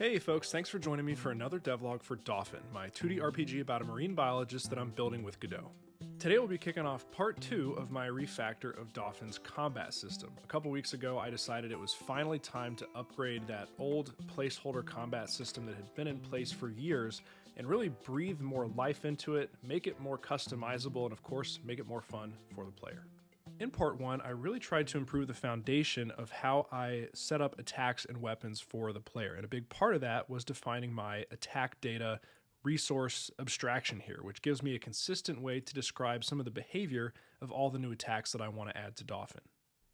Hey folks, thanks for joining me for another devlog for Dauphin, my 2D RPG about a marine biologist that I'm building with Godot. Today we'll be kicking off part 2 of my refactor of Dauphin's combat system. A couple weeks ago I decided it was finally time to upgrade that old placeholder combat system that had been in place for years and really breathe more life into it, make it more customizable, and of course make it more fun for the player. In part 1, I really tried to improve the foundation of how I set up attacks and weapons for the player, and a big part of that was defining my attack data resource abstraction here, which gives me a consistent way to describe some of the behavior of all the new attacks that I want to add to Dauphin.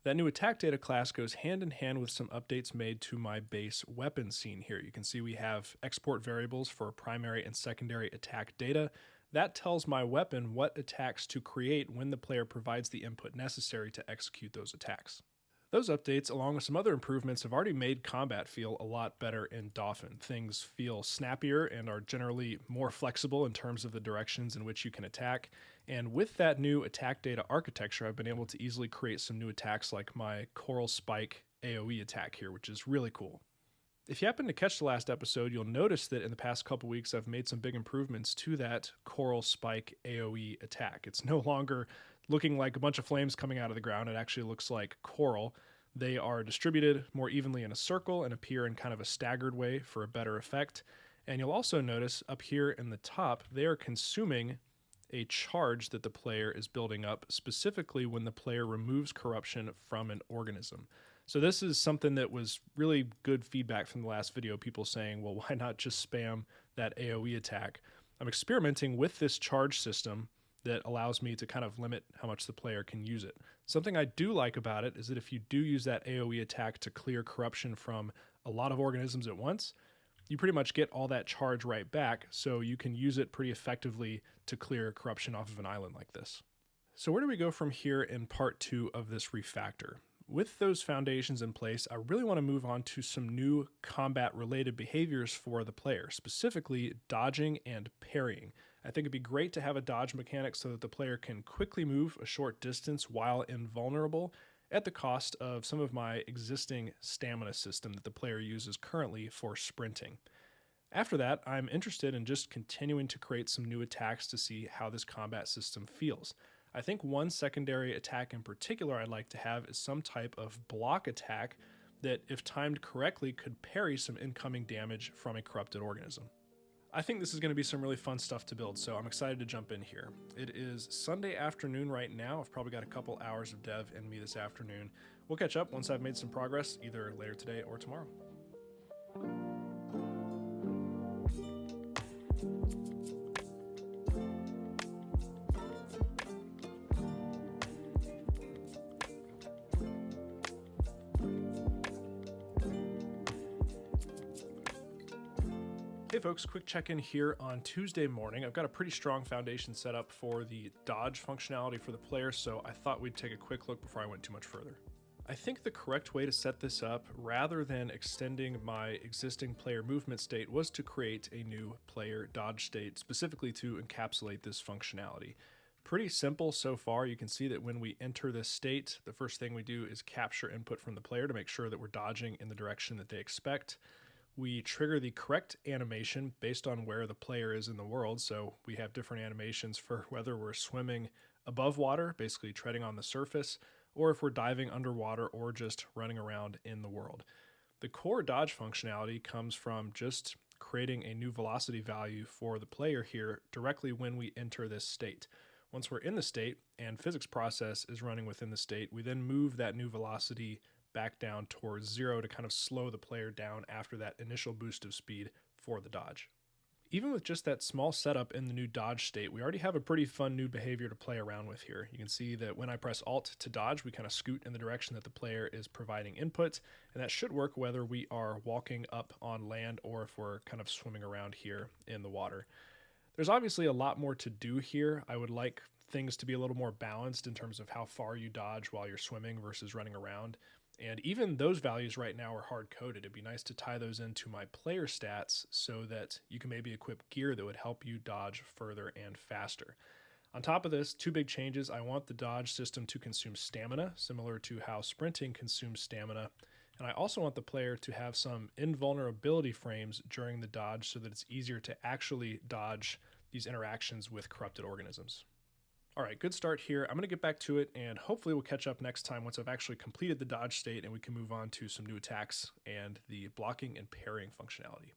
That new attack data class goes hand in hand with some updates made to my base weapon scene here. You can see we have export variables for primary and secondary attack data. That tells my weapon what attacks to create when the player provides the input necessary to execute those attacks. Those updates, along with some other improvements, have already made combat feel a lot better in Dauphin. Things feel snappier and are generally more flexible in terms of the directions in which you can attack. And with that new attack data architecture, I've been able to easily create some new attacks like my Coral Spike AoE attack here, which is really cool. If you happen to catch the last episode, you'll notice that in the past couple weeks I've made some big improvements to that Coral Spike AoE attack. It's no longer looking like a bunch of flames coming out of the ground. It actually looks like coral. They are distributed more evenly in a circle and appear in kind of a staggered way for a better effect. And you'll also notice up here in the top, they are consuming a charge that the player is building up, specifically when the player removes corruption from an organism. So this is something that was really good feedback from the last video, people saying, well, why not just spam that AoE attack? I'm experimenting with this charge system that allows me to kind of limit how much the player can use it. Something I do like about it is that if you do use that AoE attack to clear corruption from a lot of organisms at once, you pretty much get all that charge right back, so you can use it pretty effectively to clear corruption off of an island like this. So where do we go from here in part 2 of this refactor? With those foundations in place, I really want to move on to some new combat-related behaviors for the player, specifically dodging and parrying. I think it'd be great to have a dodge mechanic so that the player can quickly move a short distance while invulnerable, at the cost of some of my existing stamina system that the player uses currently for sprinting. After that, I'm interested in just continuing to create some new attacks to see how this combat system feels. I think one secondary attack in particular I'd like to have is some type of block attack that, if timed correctly, could parry some incoming damage from a corrupted organism. I think this is going to be some really fun stuff to build, so I'm excited to jump in here. It is Sunday afternoon right now. I've probably got a couple hours of dev in me this afternoon. We'll catch up once I've made some progress, either later today or tomorrow. Hey folks, quick check-in here on Tuesday morning. I've got a pretty strong foundation set up for the dodge functionality for the player, so I thought we'd take a quick look before I went too much further. I think the correct way to set this up, rather than extending my existing player movement state, was to create a new player dodge state, specifically to encapsulate this functionality. Pretty simple so far. You can see that when we enter this state, the first thing we do is capture input from the player to make sure that we're dodging in the direction that they expect. We trigger the correct animation based on where the player is in the world, so we have different animations for whether we're swimming above water, basically treading on the surface, or if we're diving underwater or just running around in the world. The core dodge functionality comes from just creating a new velocity value for the player here directly when we enter this state. Once we're in the state and physics process is running within the state, we then move that new velocity back down towards 0 to kind of slow the player down after that initial boost of speed for the dodge. Even with just that small setup in the new dodge state, we already have a pretty fun new behavior to play around with here. You can see that when I press Alt to dodge, we kind of scoot in the direction that the player is providing input, and that should work whether we are walking up on land or if we're kind of swimming around here in the water. There's obviously a lot more to do here. I would like things to be a little more balanced in terms of how far you dodge while you're swimming versus running around. And even those values right now are hard-coded. It'd be nice to tie those into my player stats so that you can maybe equip gear that would help you dodge further and faster. On top of this, two big changes. I want the dodge system to consume stamina, similar to how sprinting consumes stamina. And I also want the player to have some invulnerability frames during the dodge so that it's easier to actually dodge these interactions with corrupted organisms. All right, good start here. I'm going to get back to it, and hopefully we'll catch up next time once I've actually completed the dodge state and we can move on to some new attacks and the blocking and parrying functionality.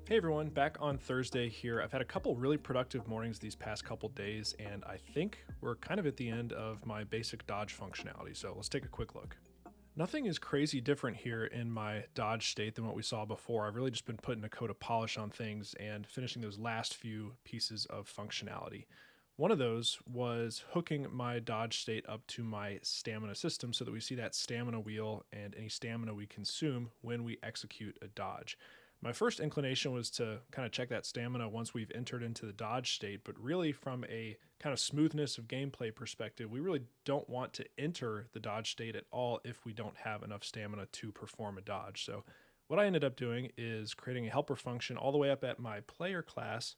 Hey everyone, back on Thursday here. I've had a couple really productive mornings these past couple days, and I think we're kind of at the end of my basic dodge functionality, so let's take a quick look. Nothing is crazy different here in my dodge state than what we saw before. I've really just been putting a coat of polish on things and finishing those last few pieces of functionality. One of those was hooking my dodge state up to my stamina system so that we see that stamina wheel and any stamina we consume when we execute a dodge. My first inclination was to kind of check that stamina once we've entered into the dodge state, but really from a kind of smoothness of gameplay perspective, we really don't want to enter the dodge state at all if we don't have enough stamina to perform a dodge. So what I ended up doing is creating a helper function all the way up at my player class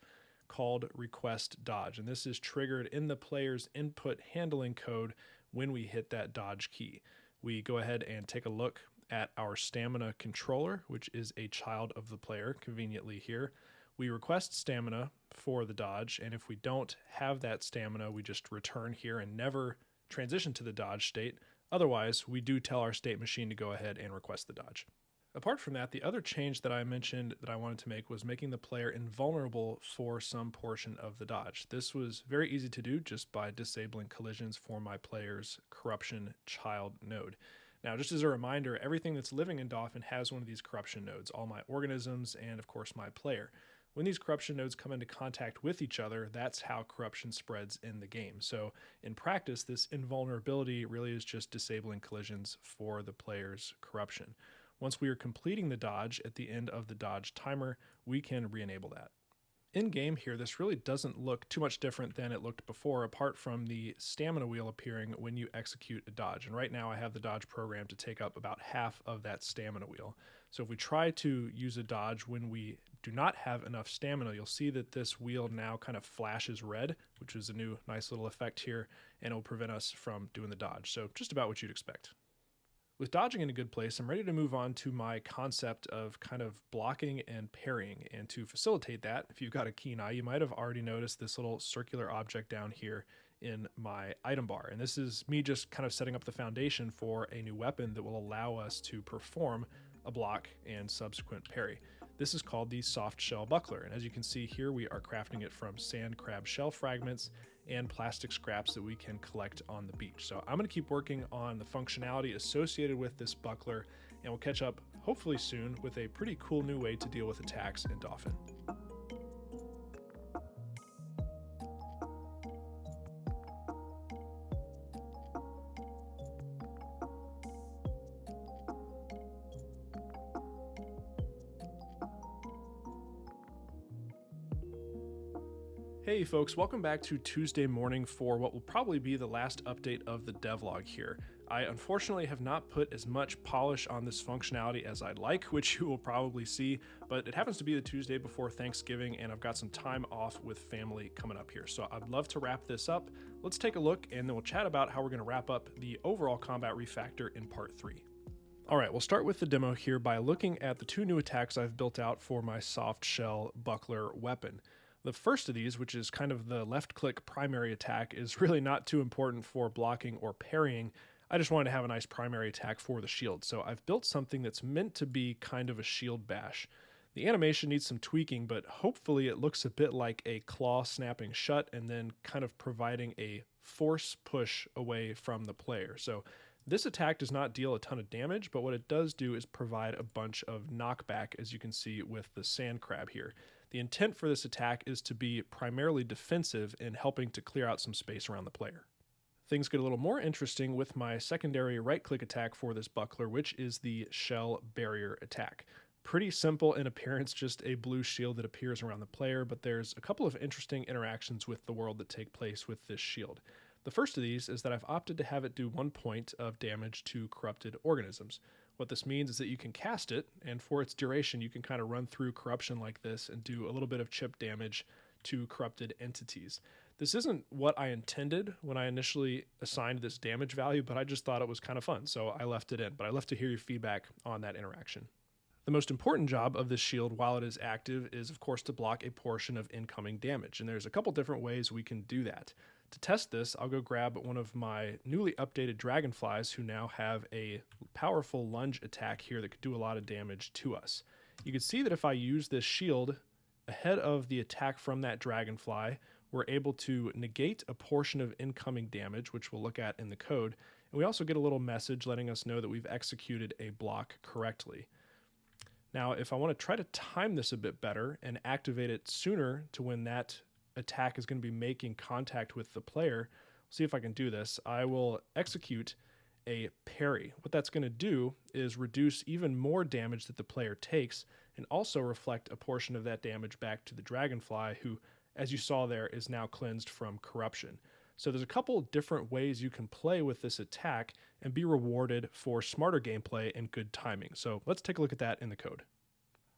called request dodge. And this is triggered in the player's input handling code when we hit that dodge key. We go ahead and take a look at our stamina controller, which is a child of the player, conveniently here. We request stamina for the dodge, and if we don't have that stamina, we just return here and never transition to the dodge state. Otherwise, we do tell our state machine to go ahead and request the dodge. Apart from that, the other change that I mentioned that I wanted to make was making the player invulnerable for some portion of the dodge. This was very easy to do just by disabling collisions for my player's corruption child node. Now, just as a reminder, everything that's living in Dauphin has one of these corruption nodes, all my organisms and, of course, my player. When these corruption nodes come into contact with each other, that's how corruption spreads in the game. So in practice, this invulnerability really is just disabling collisions for the player's corruption. Once we are completing the dodge at the end of the dodge timer, we can re-enable that. In game here, this really doesn't look too much different than it looked before, apart from the stamina wheel appearing when you execute a dodge. And right now I have the dodge programmed to take up about half of that stamina wheel. So if we try to use a dodge when we do not have enough stamina, you'll see that this wheel now kind of flashes red, which is a new nice little effect here, and it will prevent us from doing the dodge. So just about what you'd expect. With dodging in a good place, I'm ready to move on to my concept of kind of blocking and parrying. And to facilitate that, if you've got a keen eye, you might have already noticed this little circular object down here in my item bar. And this is me just kind of setting up the foundation for a new weapon that will allow us to perform a block and subsequent parry. This is called the soft shell buckler. And as you can see here, we are crafting it from sand crab shell fragments and plastic scraps that we can collect on the beach. So I'm going to keep working on the functionality associated with this buckler, and we'll catch up hopefully soon with a pretty cool new way to deal with attacks in Dauphin. Hey folks, welcome back to Tuesday morning for what will probably be the last update of the devlog here. I unfortunately have not put as much polish on this functionality as I'd like, which you will probably see, but it happens to be the Tuesday before Thanksgiving and I've got some time off with family coming up here. So I'd love to wrap this up. Let's take a look and then we'll chat about how we're going to wrap up the overall combat refactor in part 3. All right, we'll start with the demo here by looking at the two new attacks I've built out for my soft shell buckler weapon. The first of these, which is kind of the left-click primary attack, is really not too important for blocking or parrying. I just wanted to have a nice primary attack for the shield. So I've built something that's meant to be kind of a shield bash. The The animation needs some tweaking, but hopefully it looks a bit like a claw snapping shut and then kind of providing a force push away from the player. So this attack does not deal a ton of damage, but what it does do is provide a bunch of knockback, as you can see with the sand crab here. The intent for this attack is to be primarily defensive in helping to clear out some space around the player. Things get a little more interesting with my secondary right-click attack for this buckler, which is the shell barrier attack. Pretty simple in appearance, just a blue shield that appears around the player, but there's a couple of interesting interactions with the world that take place with this shield. The first of these is that I've opted to have it do 1 point of damage to corrupted organisms. What this means is that you can cast it, and for its duration, you can kind of run through corruption like this and do a little bit of chip damage to corrupted entities. This isn't what I intended when I initially assigned this damage value, but I just thought it was kind of fun, so I left it in. But I'd love to hear your feedback on that interaction. The most important job of this shield while it is active is, of course, to block a portion of incoming damage, and there's a couple different ways we can do that. To test this, I'll go grab one of my newly updated dragonflies who now have a powerful lunge attack here that could do a lot of damage to us. You can see that if I use this shield ahead of the attack from that dragonfly, we're able to negate a portion of incoming damage, which we'll look at in the code, and we also get a little message letting us know that we've executed a block correctly. Now, if I want to try to time this a bit better and activate it sooner to when that attack is going to be making contact with the player, see if I can do this. I will execute a parry. What that's going to do is reduce even more damage that the player takes and also reflect a portion of that damage back to the dragonfly, who, as you saw there, is now cleansed from corruption. So there's a couple different ways you can play with this attack and be rewarded for smarter gameplay and good timing. So let's take a look at that in the code.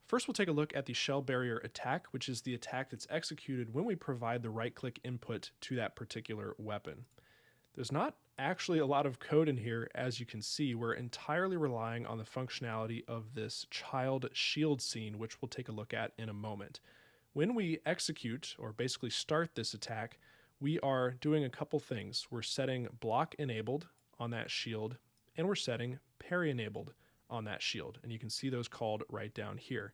First, we'll take a look at the shell barrier attack, which is the attack that's executed when we provide the right-click input to that particular weapon. There's not actually a lot of code in here, as you can see. We're entirely relying on the functionality of this child shield scene, which we'll take a look at in a moment. When we execute, or basically start this attack, we are doing a couple things. We're setting block enabled on that shield, and we're setting parry enabled on that shield, and you can see those called right down here.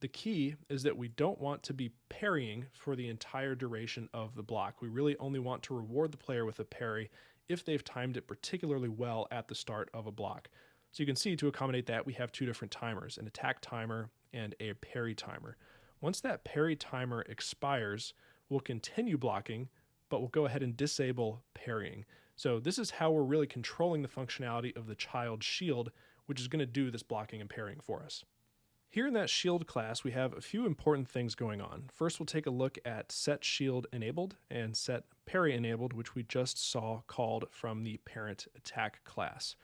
The key is that we don't want to be parrying for the entire duration of the block. We really only want to reward the player with a parry if they've timed it particularly well at the start of a block. So you can see to accommodate that, we have two different timers, an attack timer and a parry timer. Once that parry timer expires, we'll continue blocking, but we'll go ahead and disable parrying. So this is how we're really controlling the functionality of the child shield, which is going to do this blocking and parrying for us. Here in that shield class, we have a few important things going on. First, we'll take a look at set shield enabled and set parry enabled, which we just saw called from the parent attack class.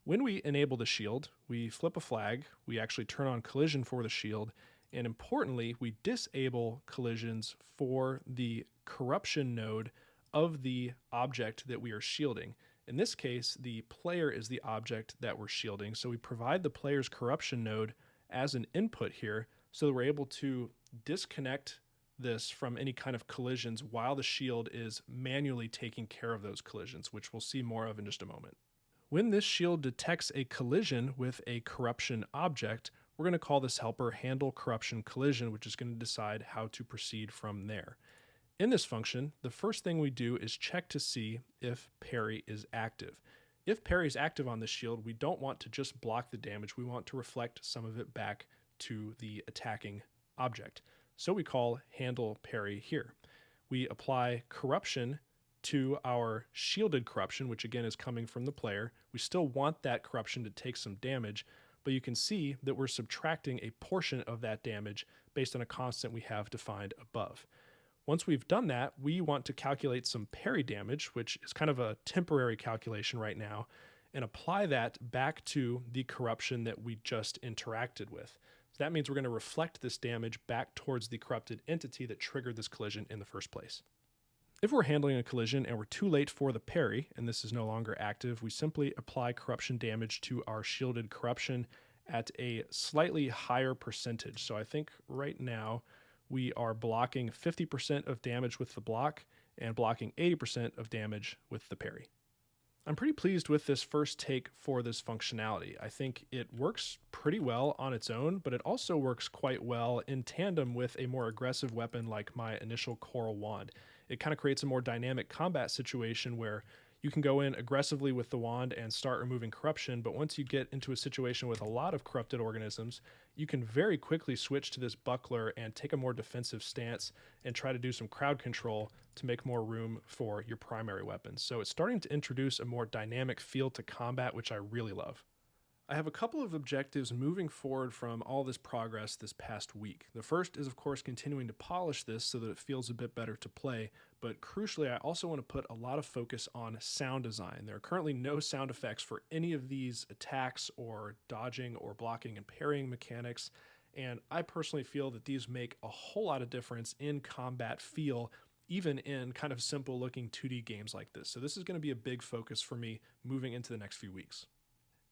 When we enable the shield, we flip a flag, we actually turn on collision for the shield, and importantly, we disable collisions for the corruption node of the object that we are shielding. In this case, the player is the object that we're shielding, so we provide the player's corruption node as an input here so that we're able to disconnect this from any kind of collisions while the shield is manually taking care of those collisions, which we'll see more of in just a moment. When this shield detects a collision with a corruption object, we're going to call this helper handle corruption collision, which is going to decide how to proceed from there. In this function, the first thing we do is check to see if parry is active. If parry is active on this shield, we don't want to just block the damage, we want to reflect some of it back to the attacking object. So we call handle parry here. We apply corruption to our shielded corruption, which again is coming from the player. We still want that corruption to take some damage, but you can see that we're subtracting a portion of that damage based on a constant we have defined above. Once we've done that, we want to calculate some parry damage, which is kind of a temporary calculation right now, and apply that back to the corruption that we just interacted with. So that means we're going to reflect this damage back towards the corrupted entity that triggered this collision in the first place. If we're handling a collision and we're too late for the parry, and this is no longer active, we simply apply corruption damage to our shielded corruption at a slightly higher percentage. So I think right now we are blocking 50% of damage with the block and blocking 80% of damage with the parry. I'm pretty pleased with this first take for this functionality. I think it works pretty well on its own, but it also works quite well in tandem with a more aggressive weapon like my initial coral wand. It kind of creates a more dynamic combat situation where you can go in aggressively with the wand and start removing corruption, but once you get into a situation with a lot of corrupted organisms, you can very quickly switch to this buckler and take a more defensive stance and try to do some crowd control to make more room for your primary weapons. So it's starting to introduce a more dynamic feel to combat, which I really love. I have a couple of objectives moving forward from all this progress this past week. The first is, of course, continuing to polish this so that it feels a bit better to play, but crucially, I also want to put a lot of focus on sound design. There are currently no sound effects for any of these attacks or dodging or blocking and parrying mechanics, and I personally feel that these make a whole lot of difference in combat feel, even in kind of simple looking 2D games like this. So this is going to be a big focus for me moving into the next few weeks.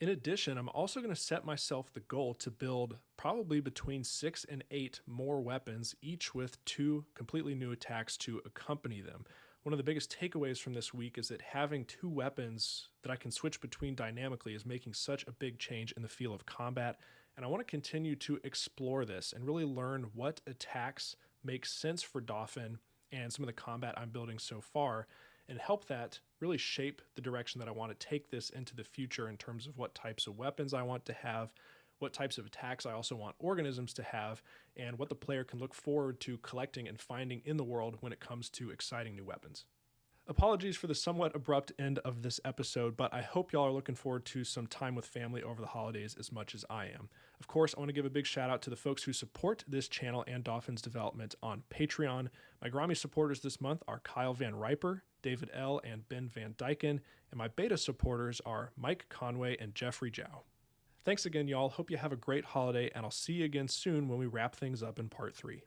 In addition, I'm also going to set myself the goal to build probably between 6 and 8 more weapons, each with 2 completely new attacks to accompany them. One of the biggest takeaways from this week is that having 2 weapons that I can switch between dynamically is making such a big change in the feel of combat, and I want to continue to explore this and really learn what attacks make sense for Dauphin and some of the combat I'm building so far, and help that really shape the direction that I want to take this into the future in terms of what types of weapons I want to have, what types of attacks I also want organisms to have, and what the player can look forward to collecting and finding in the world when it comes to exciting new weapons. Apologies for the somewhat abrupt end of this episode, but I hope y'all are looking forward to some time with family over the holidays as much as I am. Of course, I want to give a big shout out to the folks who support this channel and Dauphin's development on Patreon. My Grammy supporters this month are Kyle Van Riper, David L., and Ben Van Dyken, and my beta supporters are Mike Conway and Jeffrey Zhao. Thanks again, y'all. Hope you have a great holiday, and I'll see you again soon when we wrap things up in part 3.